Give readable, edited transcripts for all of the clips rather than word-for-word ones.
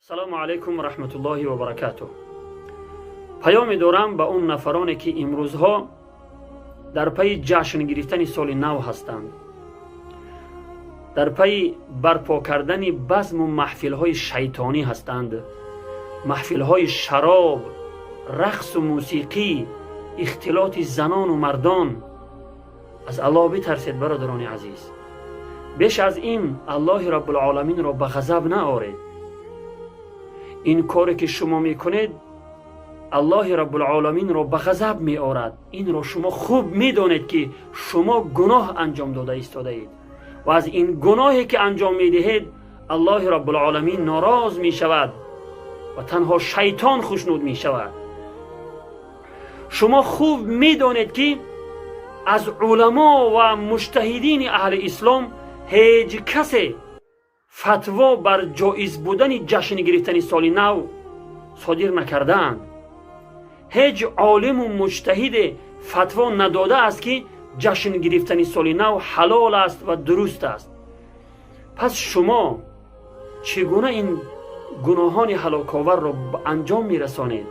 سلام علیکم و رحمت الله و برکاته. پیام دارم به اون نفرانی که امروزها در پی جشن گرفتن سال نو هستند، در پی برپا کردن بزم و محفل های شیطانی هستند، محفل های شراب، رقص و موسیقی، اختلاط زنان و مردان. از الله بترسید برادران عزیز. بیش از این الله رب العالمین را به غضب نآورید. این کاری که شما میکنید الله رب العالمین را به غضب می آورد. این را شما خوب میدانید که شما گناه انجام داده ایستادید و از این گناهی که انجام میدهید الله رب العالمین ناراض می شود و تنها شیطان خوشنود می شود. شما خوب میدانید که از علما و مجتهدین اهل اسلام هیچ کسی فتوا بر جایز بودن جشن گرفتن سال نو صادر نکردند. هیچ عالم و مجتهد فتوا نداده است که جشن گرفتن سال نو حلال است و درست است. پس شما چگونه این گناهان هلاک‌آور را به انجام میرسانید؟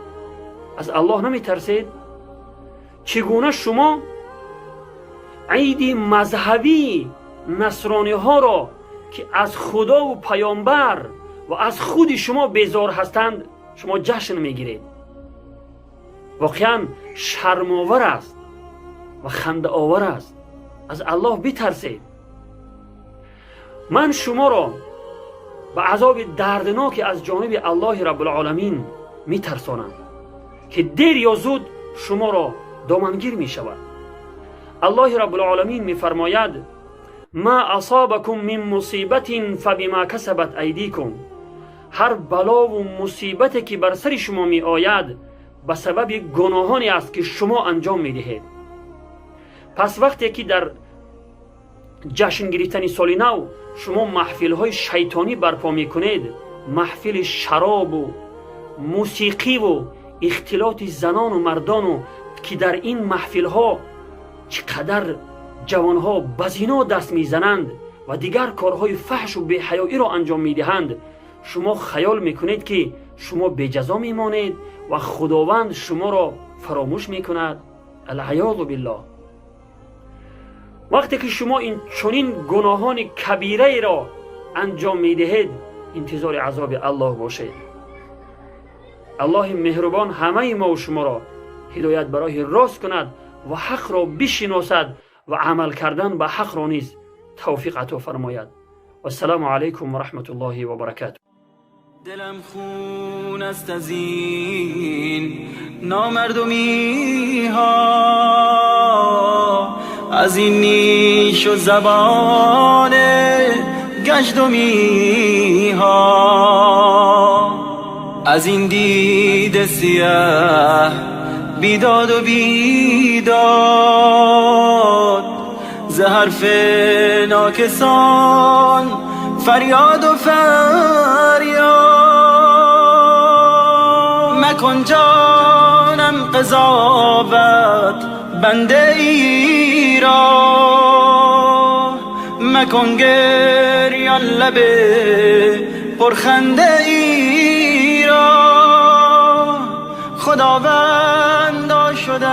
از الله نمی ترسید؟ چگونه شما عید مذهبی نصرانی ها را که از خدا و پیامبر و از خود شما بیزار هستند شما جشن میگیرید؟ واقعا شرم‌آور است و خنده آور است. از الله بترسید. من شما را به عذاب دردناک از جانب الله رب العالمین میترسانم که دیر یا زود شما را دامنگیر می شود. الله رب العالمین میفرماید ما اصابکم من مصیبت فبما کسبت ایدیکم. هر بلا و مصیبتی که بر سر شما می آید به سبب گناهانی است که شما انجام می دهید. پس وقتی که در جشن گرفتن سال نو شما محفل های شیطانی برپا می کنید، محفل شراب و موسیقی و اختلاط زنان و مردان و که در این محفل ها چقدر جوان ها به زنا دست میزنند و دیگر کارهای فحش و بی‌حیایی را انجام میدهند، شما خیال میکنید که شما بی جزا میمانید و خداوند شما را فراموش میکند؟ العیاذ بالله. وقتی که شما این چنین گناهان کبیره را انجام میدهید انتظار عذاب الله باشید. الله مهربان همه ما و شما را هدایت به راه راست کند و حق را بشناسد و عمل کردن به حق را نیز توفیق عطا فرماید. و السلام علیکم و رحمت الله و برکاته. دلم خون است از این نامردمی ها، از این نیش و زبان گشتمی ها، از این دید سیاه بیداد و بیداد، ز حرف ناکسان فریاد و فریاد. مکن جانم قضاوت بنده ای را، مکن گریان لب پرخنده ای را. خداوندا شده